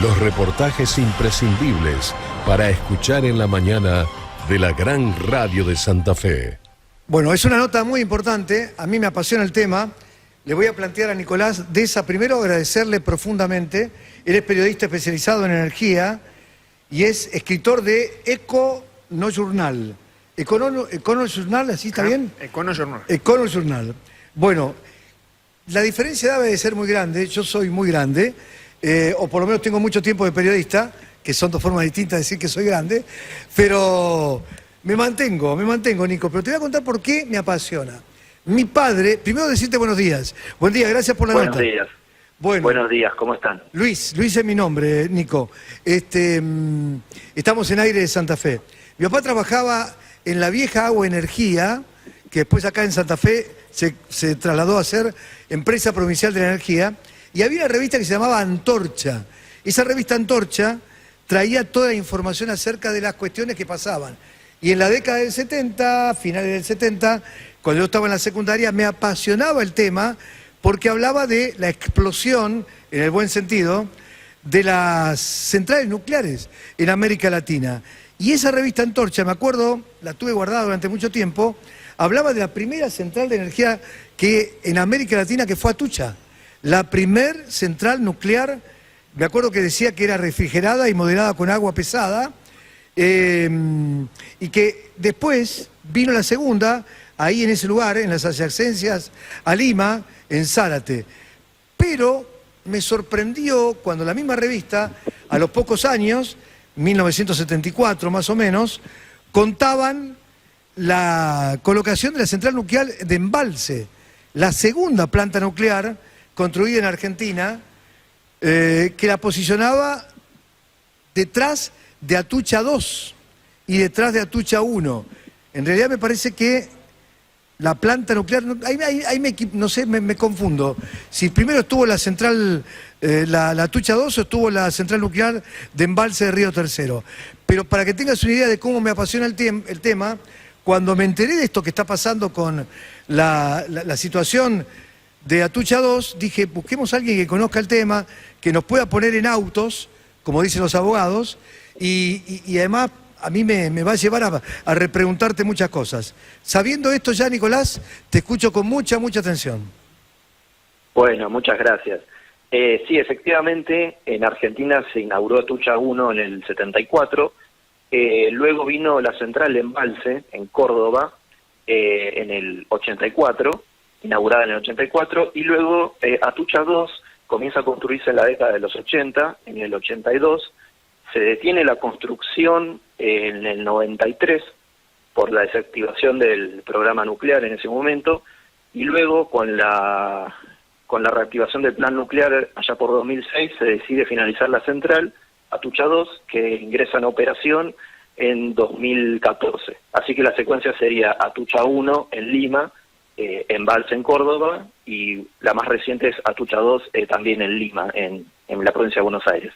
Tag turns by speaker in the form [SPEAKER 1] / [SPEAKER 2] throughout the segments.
[SPEAKER 1] Los reportajes imprescindibles para escuchar en la mañana de la gran radio de Santa Fe.
[SPEAKER 2] Bueno, es una nota muy importante, a mí me apasiona el tema. Le voy a plantear a Nicolás Deza, primero agradecerle profundamente. Él es periodista especializado en energía y es escritor de Econo Journal. Econo Journal, ¿así está bien?
[SPEAKER 3] Econo Journal.
[SPEAKER 2] Econo Journal. Bueno, la diferencia debe de ser muy grande, yo soy muy grande, o por lo menos tengo mucho tiempo de periodista, que son dos formas distintas de decir que soy grande, pero me mantengo, Nico, pero te voy a contar por qué me apasiona. Mi padre, primero decirte buenos días. Buen día, gracias por la nota.
[SPEAKER 4] Buenos días.
[SPEAKER 2] Bueno,
[SPEAKER 4] buenos días, ¿cómo están?
[SPEAKER 2] Luis es mi nombre, Nico. Estamos en Aire de Santa Fe. Mi papá trabajaba en la vieja Agua Energía, que después acá en Santa Fe se trasladó a ser Empresa Provincial de la Energía, y había una revista que se llamaba Antorcha. Esa revista Antorcha traía toda la información acerca de las cuestiones que pasaban. Y en la década del 70, finales del 70, cuando yo estaba en la secundaria, me apasionaba el tema porque hablaba de la explosión, en el buen sentido, de las centrales nucleares en América Latina. Y esa revista Antorcha, me acuerdo, la tuve guardada durante mucho tiempo, hablaba de la primera central de energía que en América Latina, que fue Atucha. La primer central nuclear, me acuerdo que decía que era refrigerada y moderada con agua pesada, y que después vino la segunda, ahí en ese lugar, en las adyacencias a Lima, en Zárate. Pero me sorprendió cuando la misma revista, a los pocos años, 1974 más o menos, contaban la colocación de la central nuclear de Embalse, la segunda planta nuclear construida en Argentina, que la posicionaba detrás de Atucha 2 y detrás de Atucha 1. En realidad me parece que la planta nuclear, ahí me confundo. Si primero estuvo la central, la Atucha 2 o estuvo la central nuclear de Embalse de Río Tercero. Pero para que tengas una idea de cómo me apasiona el tema, cuando me enteré de esto que está pasando con la situación de Atucha 2, dije, busquemos a alguien que conozca el tema, que nos pueda poner en autos, como dicen los abogados, y además a mí me va a llevar a repreguntarte muchas cosas. Sabiendo esto ya, Nicolás, te escucho con mucha atención.
[SPEAKER 4] Bueno, muchas gracias. Sí, efectivamente, en Argentina se inauguró Atucha 1 en el 74, luego vino la central de Embalse, en Córdoba, en el 84, inaugurada en el 84, y luego Atucha 2 comienza a construirse en la década de los 80, en el 82, se detiene la construcción en el 93 por la desactivación del programa nuclear en ese momento, y luego con la reactivación del plan nuclear allá por 2006 se decide finalizar la central, Atucha 2, que ingresa en operación en 2014. Así que la secuencia sería Atucha 1 en Lima, Embalse en Córdoba, y la más reciente es Atucha 2 también en Lima, en la provincia de Buenos Aires.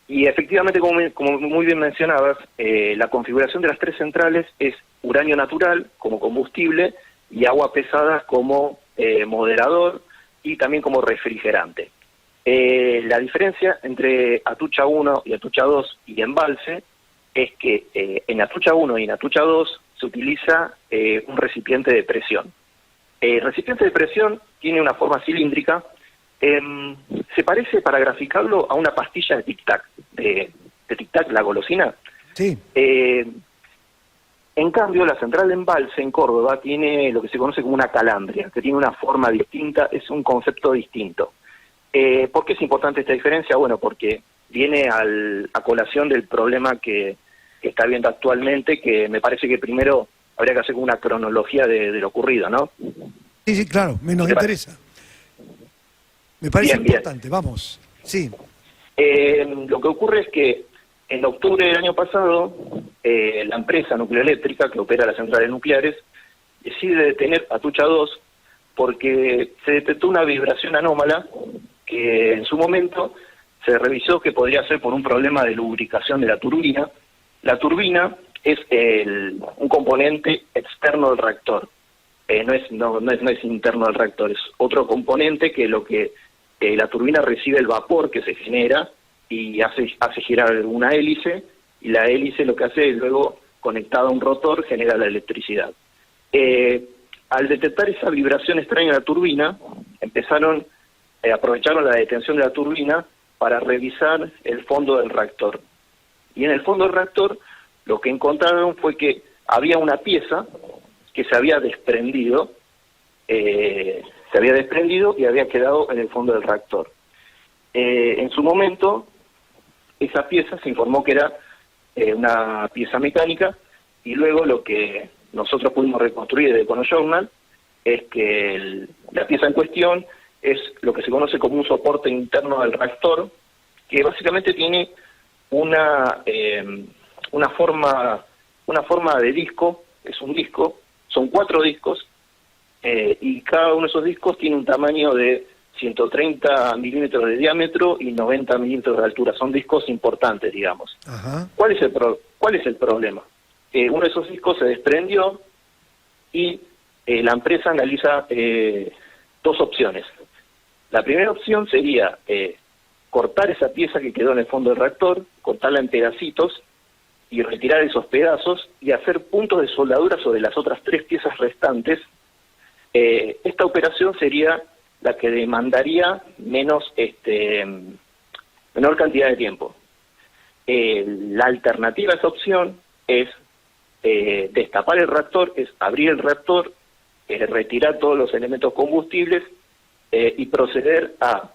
[SPEAKER 4] Y efectivamente, como muy bien mencionabas, la configuración de las tres centrales es uranio natural como combustible y agua pesada como moderador y también como refrigerante. La diferencia entre Atucha 1 y Atucha 2 y Embalse es que en Atucha 1 y en Atucha 2 se utiliza un recipiente de presión. El recipiente de presión tiene una forma cilíndrica, se parece, para graficarlo, a una pastilla de tic-tac, de tic-tac, la golosina.
[SPEAKER 2] Sí.
[SPEAKER 4] En cambio, la central de Embalse en Córdoba tiene lo que se conoce como una calandria, que tiene una forma distinta, es un concepto distinto. ¿Por qué es importante esta diferencia? Bueno, porque viene a colación del problema que está viendo actualmente, que me parece que primero habría que hacer una cronología de lo ocurrido, ¿no?
[SPEAKER 2] Sí, claro, nos interesa. Me parece importante, vamos. Sí.
[SPEAKER 4] Lo que ocurre es que en octubre del año pasado, la empresa nucleoeléctrica que opera las centrales nucleares decide detener Atucha 2 porque se detectó una vibración anómala que en su momento se revisó que podría ser por un problema de lubricación de la turbina. La turbina es un componente externo del reactor, no es interno del reactor, es otro componente que lo que la turbina recibe el vapor que se genera y hace girar una hélice, y la hélice lo que hace es luego, conectada a un rotor, genera la electricidad. Al detectar esa vibración extraña en la turbina, aprovecharon la detención de la turbina para revisar el fondo del reactor. Y en el fondo del reactor lo que encontraron fue que había una pieza que se había desprendido y había quedado en el fondo del reactor. En su momento, esa pieza se informó que era una pieza mecánica, y luego lo que nosotros pudimos reconstruir de EconoJournal es que la pieza en cuestión es lo que se conoce como un soporte interno del reactor, que básicamente tiene una forma de disco. Es un disco, son 4 discos, y cada uno de esos discos tiene un tamaño de 130 milímetros de diámetro y 90 milímetros de altura. Son discos importantes, digamos.
[SPEAKER 2] Ajá.
[SPEAKER 4] ¿Cuál es el problema? Uno de esos discos se desprendió, y la empresa analiza 2 opciones. La primera opción sería cortar esa pieza que quedó en el fondo del reactor, cortarla en pedacitos y retirar esos pedazos y hacer puntos de soldadura sobre las otras 3 piezas restantes. Esta operación sería la que demandaría menor cantidad de tiempo. La alternativa a esa opción es destapar el reactor, es abrir el reactor, retirar todos los elementos combustibles y proceder a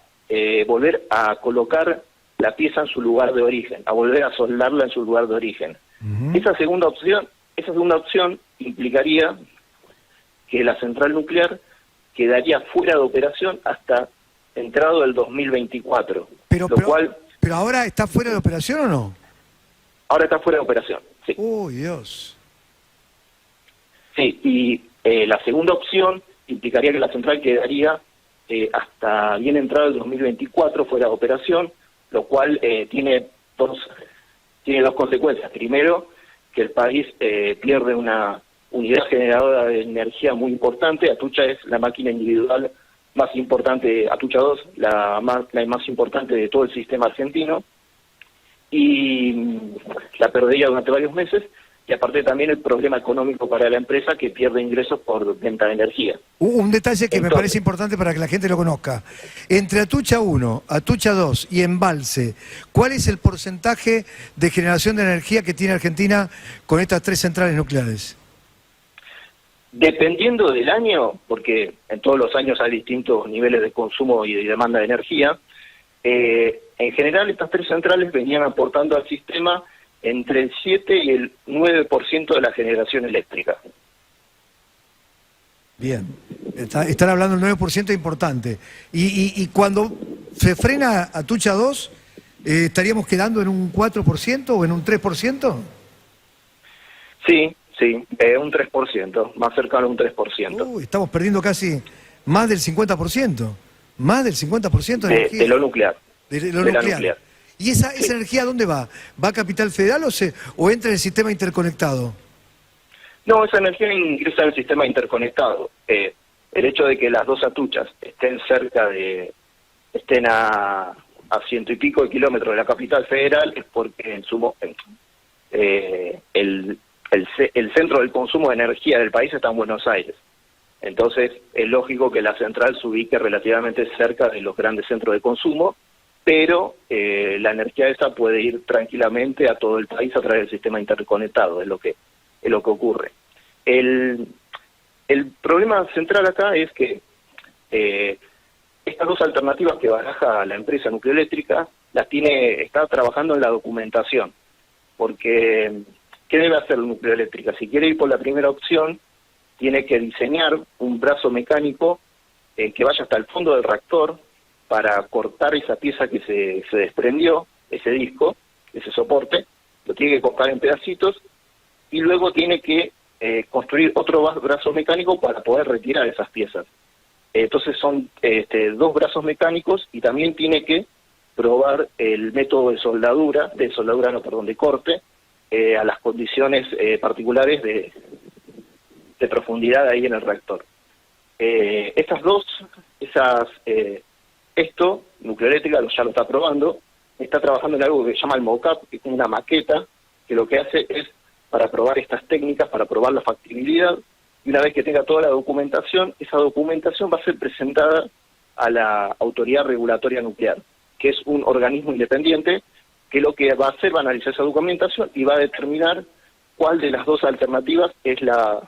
[SPEAKER 4] volver a colocar la pieza en su lugar de origen, a volver a soldarla en su lugar de origen. Esa segunda opción implicaría que la central nuclear quedaría fuera de operación hasta entrado el 2024.
[SPEAKER 2] Pero ahora está fuera de operación, ¿o no?
[SPEAKER 4] Ahora está fuera de operación, sí.
[SPEAKER 2] ¡Uy, Dios!
[SPEAKER 4] Sí, y la segunda opción implicaría que la central quedaría hasta bien entrado el 2024 fuera de operación, lo cual tiene dos consecuencias. Primero, que el país pierde una unidad generadora de energía muy importante. Atucha es la máquina individual más importante, Atucha 2, la más importante de todo el sistema argentino, y la perdería durante varios meses, y aparte también el problema económico para la empresa, que pierde ingresos por venta de energía.
[SPEAKER 2] Un detalle que me parece importante para que la gente lo conozca. Entre Atucha 1, Atucha 2 y Embalse, ¿cuál es el porcentaje de generación de energía que tiene Argentina con estas 3 centrales nucleares?
[SPEAKER 4] Dependiendo del año, porque en todos los años hay distintos niveles de consumo y de demanda de energía, en general estas 3 centrales venían aportando al sistema entre el 7 y el 9% de la generación eléctrica.
[SPEAKER 2] Bien, están hablando del 9% importante. Y cuando se frena Atucha 2, ¿estaríamos quedando en un 4% o en un 3%?
[SPEAKER 4] Sí, un 3%, más cercano a un 3%.
[SPEAKER 2] Estamos perdiendo casi más del 50%. Más del 50% de energía.
[SPEAKER 4] De lo nuclear.
[SPEAKER 2] De lo nuclear. ¿Y esa energía dónde va? ¿Va a Capital Federal o entra en el sistema interconectado?
[SPEAKER 4] No, esa energía ingresa en el sistema interconectado. El hecho de que las 2 Atuchas estén a 100 y pico de kilómetros de la Capital Federal es porque el centro del consumo de energía del país está en Buenos Aires. Entonces es lógico que la central se ubique relativamente cerca de los grandes centros de consumo, pero la energía esa puede ir tranquilamente a todo el país a través del sistema interconectado, es lo que ocurre. El problema central acá es que estas 2 alternativas que baraja la empresa nucleoeléctrica está trabajando en la documentación, porque ¿qué debe hacer la nucleoeléctrica? Si quiere ir por la primera opción, tiene que diseñar un brazo mecánico que vaya hasta el fondo del reactor para cortar esa pieza que se desprendió, ese disco, ese soporte, lo tiene que cortar en pedacitos, y luego tiene que construir otro brazo mecánico para poder retirar esas piezas. Entonces son 2 brazos mecánicos, y también tiene que probar el método de corte, a las condiciones particulares de profundidad ahí en el reactor. Esto, Nuclearélectrica ya lo está probando, está trabajando en algo que se llama el mock-up, que es una maqueta, que lo que hace es para probar estas técnicas, para probar la factibilidad, y una vez que tenga toda la documentación, esa documentación va a ser presentada a la Autoridad Regulatoria Nuclear, que es un organismo independiente, que lo que va a hacer va a analizar esa documentación y va a determinar cuál de las dos alternativas es la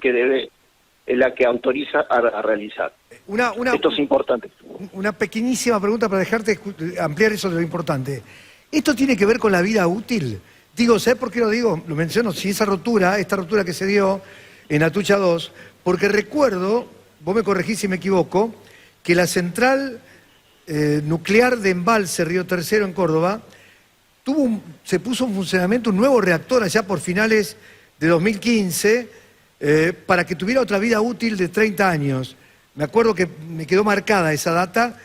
[SPEAKER 4] que autoriza a realizar. Esto es importante.
[SPEAKER 2] Una pequeñísima pregunta para dejarte ampliar eso de lo importante. ¿Esto tiene que ver con la vida útil? Digo, ¿sabes por qué lo digo? Lo menciono, si esta rotura que se dio en Atucha 2, porque recuerdo, vos me corregís si me equivoco, que la central nuclear de Embalse Río Tercero en Córdoba se puso en funcionamiento un nuevo reactor allá por finales de 2015 para que tuviera otra vida útil de 30 años. Me acuerdo que me quedó marcada esa data.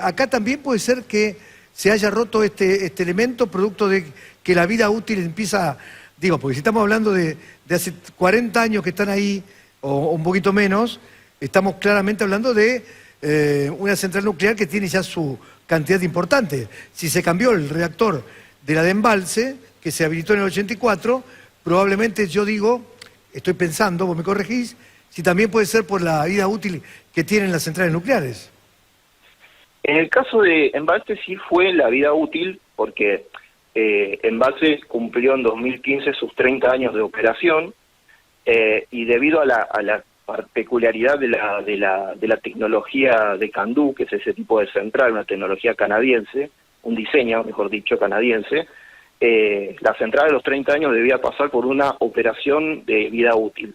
[SPEAKER 2] Acá también puede ser que se haya roto este elemento producto de que la vida útil empieza, digo, porque si estamos hablando de hace 40 años que están ahí, o un poquito menos, estamos claramente hablando de una central nuclear que tiene ya su cantidad importante. Si se cambió el reactor de la de Embalse, que se habilitó en el 84, probablemente yo digo, estoy pensando, vos me corregís, si también puede ser por la vida útil que tienen las centrales nucleares.
[SPEAKER 4] En el caso de Embalse sí fue la vida útil, porque Embalse cumplió en 2015 sus 30 años de operación, y debido a la peculiaridad de la tecnología de CANDU, que es ese tipo de central, una tecnología canadiense, un diseño, mejor dicho, canadiense, la central de los 30 años debía pasar por una operación de vida útil,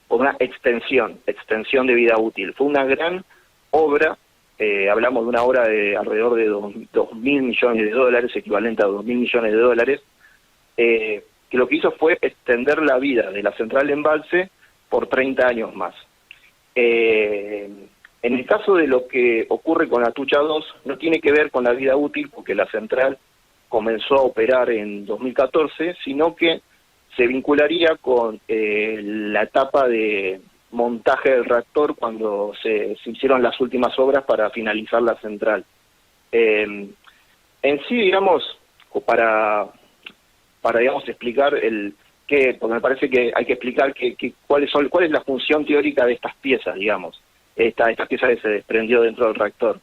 [SPEAKER 4] por una extensión de vida útil. Fue una gran obra, hablamos de una obra de alrededor de 2.000 millones de dólares, equivalente a 2.000 millones de dólares, que lo que hizo fue extender la vida de la central de Embalse por 30 años más. En el caso de lo que ocurre con Atucha 2, no tiene que ver con la vida útil, porque la central comenzó a operar en 2014, sino que se vincularía con la etapa de montaje del reactor cuando se hicieron las últimas obras para finalizar la central. En sí, digamos, para digamos explicar porque me parece que hay que explicar cuál es la función teórica de estas piezas, digamos, estas piezas que se desprendió dentro del reactor.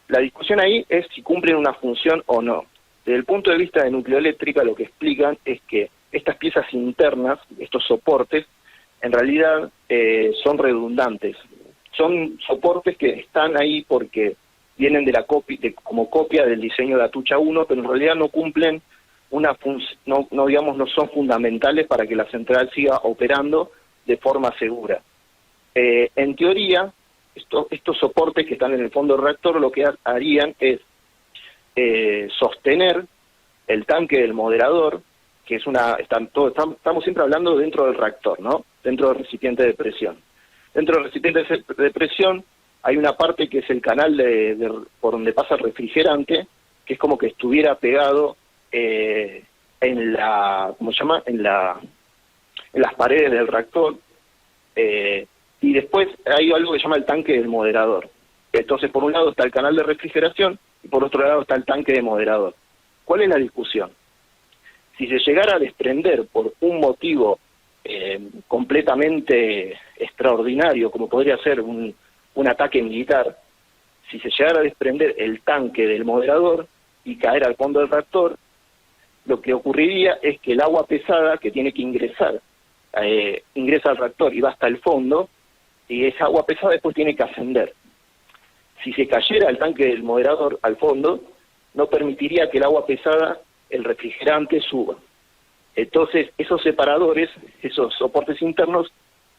[SPEAKER 4] La discusión ahí es si cumplen una función o no. Desde el punto de vista de Nuclearélectrica, lo que explican es que estas piezas internas, estos soportes, en realidad son redundantes. Son soportes que están ahí porque vienen de como copia del diseño de Atucha 1, pero en realidad no cumplen no son fundamentales para que la central siga operando de forma segura. En teoría, estos soportes que están en el fondo del reactor lo que harían es sostener el tanque del moderador, que es estamos siempre hablando dentro del reactor, ¿no? Dentro del recipiente de presión. Dentro del recipiente de presión hay una parte que es el canal por donde pasa el refrigerante, que es como que estuviera pegado en las paredes del reactor, y después hay algo que se llama el tanque del moderador. Entonces, por un lado está el canal de refrigeración y por otro lado está el tanque de moderador. ¿Cuál es la discusión? Si se llegara a desprender por un motivo completamente extraordinario, como podría ser un ataque militar, si se llegara a desprender el tanque del moderador y caer al fondo del reactor, lo que ocurriría es que el agua pesada que tiene que ingresar, ingresa al reactor y va hasta el fondo, y esa agua pesada después tiene que ascender. Si se cayera el tanque del moderador al fondo, no permitiría que el agua pesada, el refrigerante, suba. Entonces, esos separadores, esos soportes internos,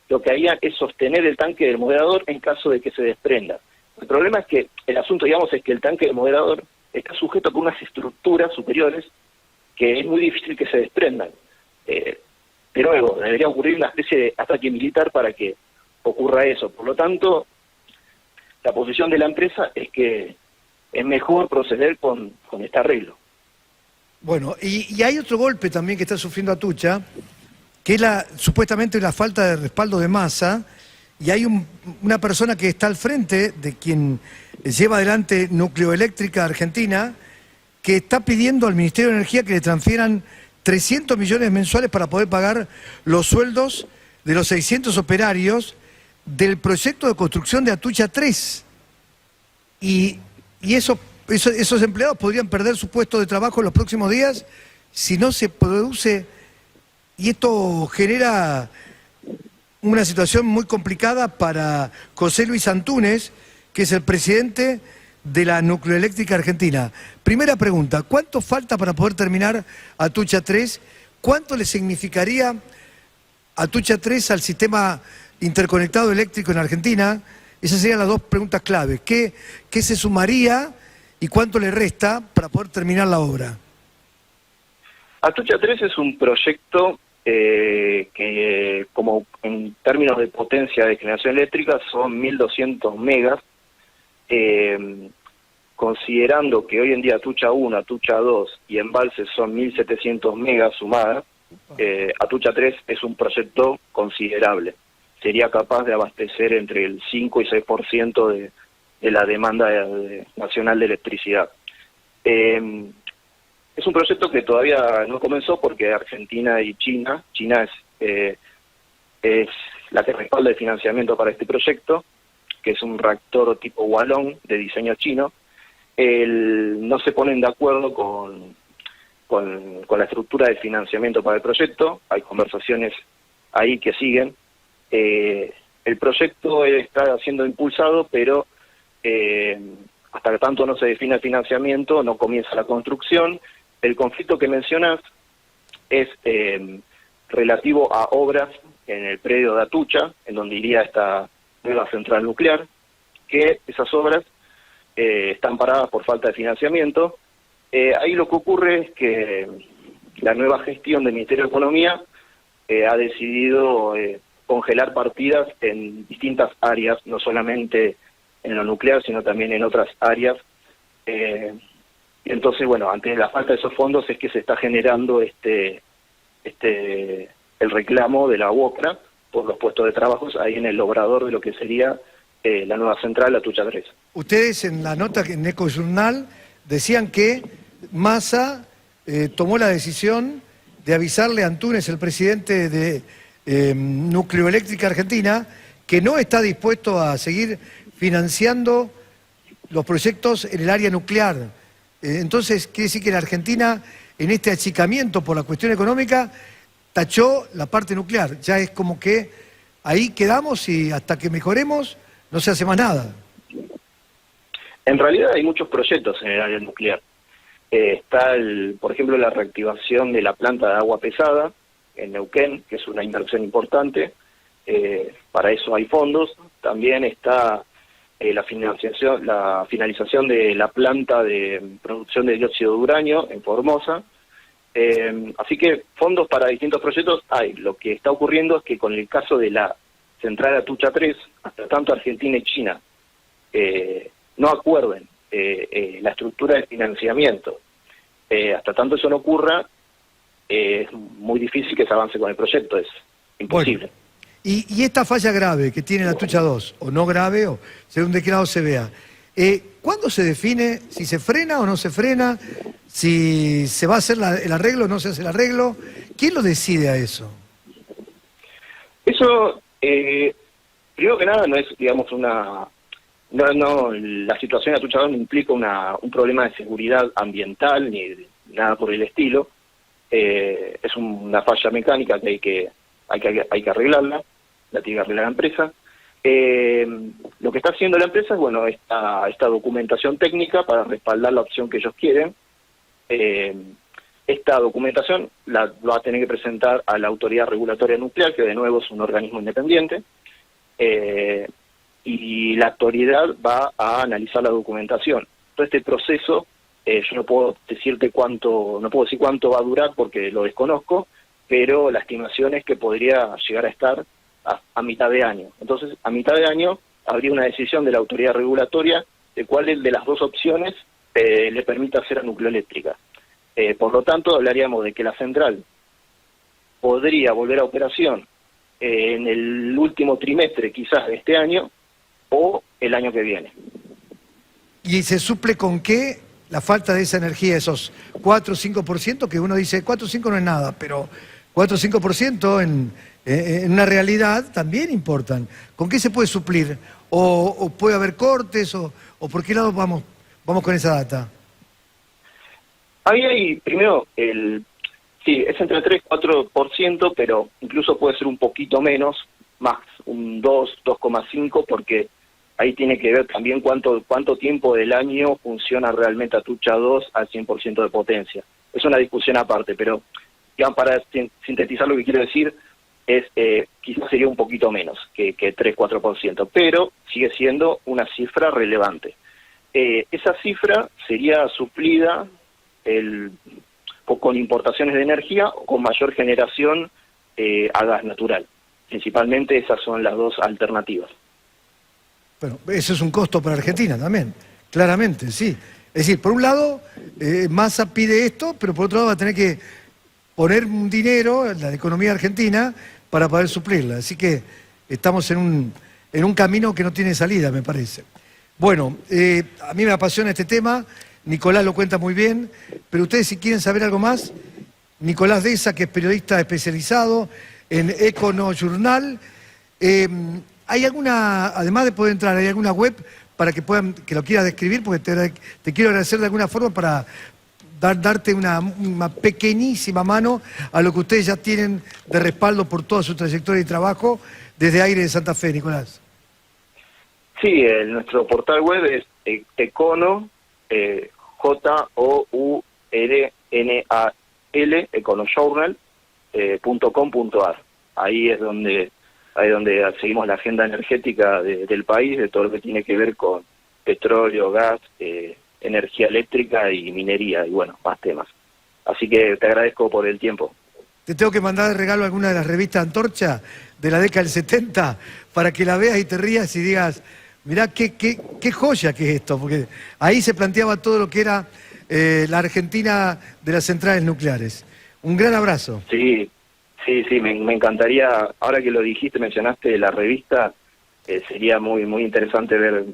[SPEAKER 4] lo que harían es sostener el tanque del moderador en caso de que se desprenda. El problema es que el asunto, digamos, es que el tanque del moderador está sujeto por unas estructuras superiores que es muy difícil que se desprendan. Pero luego debería ocurrir una especie de ataque militar para que ocurra eso. Por lo tanto, la posición de la empresa es que es mejor proceder con este arreglo.
[SPEAKER 2] Bueno, y hay otro golpe también que está sufriendo Atucha, que es supuestamente la falta de respaldo de masa y hay una persona que está al frente de quien lleva adelante Nucleoeléctrica Argentina, que está pidiendo al Ministerio de Energía que le transfieran 300 millones mensuales para poder pagar los sueldos de los 600 operarios del proyecto de construcción de Atucha 3. Y esos empleados podrían perder su puesto de trabajo en los próximos días si no se produce, y esto genera una situación muy complicada para José Luis Antúnez, que es el presidente de la Nucleoeléctrica Argentina. Primera pregunta, ¿cuánto falta para poder terminar Atucha 3? ¿Cuánto le significaría Atucha 3 al sistema interconectado eléctrico en Argentina? Esas serían las dos preguntas claves. ¿Qué se sumaría y cuánto le resta para poder terminar la obra?
[SPEAKER 4] Atucha 3 es un proyecto que, como en términos de potencia de generación eléctrica, son 1.200 megas, considerando que hoy en día Atucha 1, Atucha 2 y Embalse son 1.700 megas sumadas. Atucha 3 es un proyecto considerable. Sería capaz de abastecer entre el 5 y 6% de la demanda nacional de electricidad. Es un proyecto que todavía no comenzó porque Argentina y China es la que respalda el financiamiento para este proyecto, que es un reactor tipo Wallon de diseño chino. No se ponen de acuerdo con la estructura de financiamiento para el proyecto. Hay conversaciones ahí que siguen. El proyecto está siendo impulsado, pero hasta que tanto no se define el financiamiento, no comienza la construcción. El conflicto que mencionas es relativo a obras en el predio de Atucha, en donde iría esta nueva central nuclear, que esas obras están paradas por falta de financiamiento. Ahí lo que ocurre es que la nueva gestión del Ministerio de Economía ha decidido congelar partidas en distintas áreas, no solamente en lo nuclear, sino también en otras áreas. Entonces, bueno, ante la falta de esos fondos es que se está generando el reclamo de la UOCRA por los puestos de trabajo ahí en el obrador de lo que sería la nueva central Atucha 3. Ustedes
[SPEAKER 2] en la nota en Ecojournal decían que Massa tomó la decisión de avisarle a Antúnez, el presidente de Nucleoeléctrica Argentina, que no está dispuesto a seguir financiando los proyectos en el área nuclear. Entonces, quiere decir que la Argentina, en este achicamiento por la cuestión económica, tachó la parte nuclear. Ya es como que ahí quedamos y hasta que mejoremos no se hace más nada.
[SPEAKER 4] En realidad hay muchos proyectos en el área nuclear. Está, por ejemplo, la reactivación de la planta de agua pesada en Neuquén, que es una inversión importante. Para eso hay fondos. También está la finalización de la planta de producción de dióxido de uranio en Formosa. Así que fondos para distintos proyectos hay. Lo que está ocurriendo es que con el caso de la central Atucha 3, hasta tanto Argentina y China no acuerden la estructura de financiamiento, hasta tanto eso no ocurra, es muy difícil que se avance con el proyecto, es imposible.
[SPEAKER 2] Bueno. Y esta falla grave que tiene la Atucha 2, o no grave, o según de qué lado se vea, ¿cuándo se define si se frena o no se frena? Si se va a hacer el arreglo o no se hace el arreglo. ¿Quién lo decide a eso?
[SPEAKER 4] Eso, primero que nada, no es, digamos, la situación de Atucha 2 no implica un problema de seguridad ambiental ni nada por el estilo. Es una falla mecánica que hay que arreglarla, la tiene que arreglar la empresa. Lo que está haciendo la empresa es, bueno, esta documentación técnica para respaldar la opción que ellos quieren. Esta documentación la va a tener que presentar a la Autoridad Regulatoria Nuclear, que de nuevo es un organismo independiente, y la autoridad va a analizar la documentación. Todo este proceso, yo no puedo decir cuánto va a durar porque lo desconozco, pero la estimación es que podría llegar a estar a mitad de año. Entonces, a mitad de año habría una decisión de la autoridad regulatoria de cuál de las dos opciones le permite hacer a Nucleoeléctrica. Por lo tanto, hablaríamos de que la central podría volver a operación en el último trimestre quizás de este año o el año que viene.
[SPEAKER 2] ¿Y se suple con qué la falta de esa energía, esos 4 o 5%, que uno dice 4 o 5 no es nada, pero 4 o 5% en una realidad también importan? ¿Con qué se puede suplir? ¿O puede haber cortes? ¿O por qué lado vamos con esa data?
[SPEAKER 4] Ahí hay, primero, sí, es entre 3 y 4%, pero incluso puede ser un poquito menos, más un 2,5, porque ahí tiene que ver también cuánto tiempo del año funciona realmente Atucha 2 al 100% de potencia. Es una discusión aparte, pero digamos, para sintetizar lo que quiero decir, es quizás sería un poquito menos que 3-4%, pero sigue siendo una cifra relevante. Esa cifra sería suplida con importaciones de energía o con mayor generación a gas natural. Principalmente esas son las dos alternativas.
[SPEAKER 2] Bueno, eso es un costo para Argentina también, claramente, sí. Es decir, por un lado, Massa pide esto, pero por otro lado va a tener que poner un dinero en la economía argentina para poder suplirla. Así que estamos en un camino que no tiene salida, me parece. Bueno, a mí me apasiona este tema, Nicolás lo cuenta muy bien, pero ustedes si quieren saber algo más, Nicolás Deza, que es periodista especializado en Econo Journal, ¿hay alguna, además de poder entrar, hay alguna web para que lo quieras describir? Porque te quiero agradecer de alguna forma para darte una pequeñísima mano a lo que ustedes ya tienen de respaldo por toda su trayectoria y trabajo desde Aire de Santa Fe, Nicolás.
[SPEAKER 4] Sí, nuestro portal web es Econo, JOURNAL, econojournal.com.ar. Ahí es donde seguimos la agenda energética del país, de todo lo que tiene que ver con petróleo, gas, energía eléctrica y minería, y bueno, más temas. Así que te agradezco por el tiempo.
[SPEAKER 2] Te tengo que mandar de regalo alguna de las revistas Antorcha de la década del 70 para que la veas y te rías y digas, mirá qué joya que es esto, porque ahí se planteaba todo lo que era la Argentina de las centrales nucleares. Un gran abrazo.
[SPEAKER 4] Sí, me encantaría, ahora que lo dijiste, mencionaste la revista, sería muy interesante ver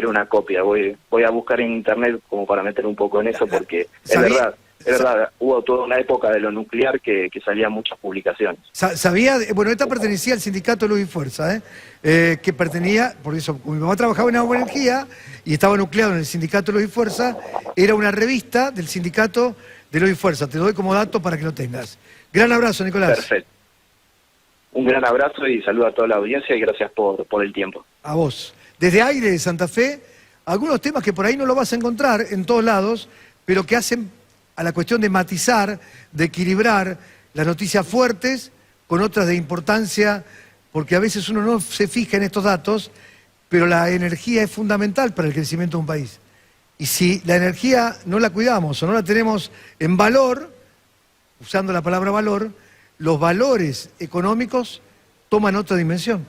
[SPEAKER 4] una copia. Voy a buscar en internet como para meter un poco en eso, porque es verdad, hubo toda una época de lo nuclear que salían muchas publicaciones.
[SPEAKER 2] Sabía, bueno, esta pertenecía al sindicato Luz y Fuerza, que pertenecía, por eso mi mamá trabajaba en Agua Energía y estaba nucleado en el sindicato Luz y Fuerza, era una revista del sindicato de Luz y Fuerza. Te lo doy como dato para que lo tengas. Gran abrazo, Nicolás.
[SPEAKER 4] Perfecto. Un gran abrazo y saludo a toda la audiencia y gracias por el tiempo.
[SPEAKER 2] A vos. Desde Aire de Santa Fe, algunos temas que por ahí no lo vas a encontrar en todos lados, pero que hacen a la cuestión de matizar, de equilibrar las noticias fuertes con otras de importancia, porque a veces uno no se fija en estos datos, pero la energía es fundamental para el crecimiento de un país. Y si la energía no la cuidamos o no la tenemos en valor, usando la palabra valor, los valores económicos toman otra dimensión.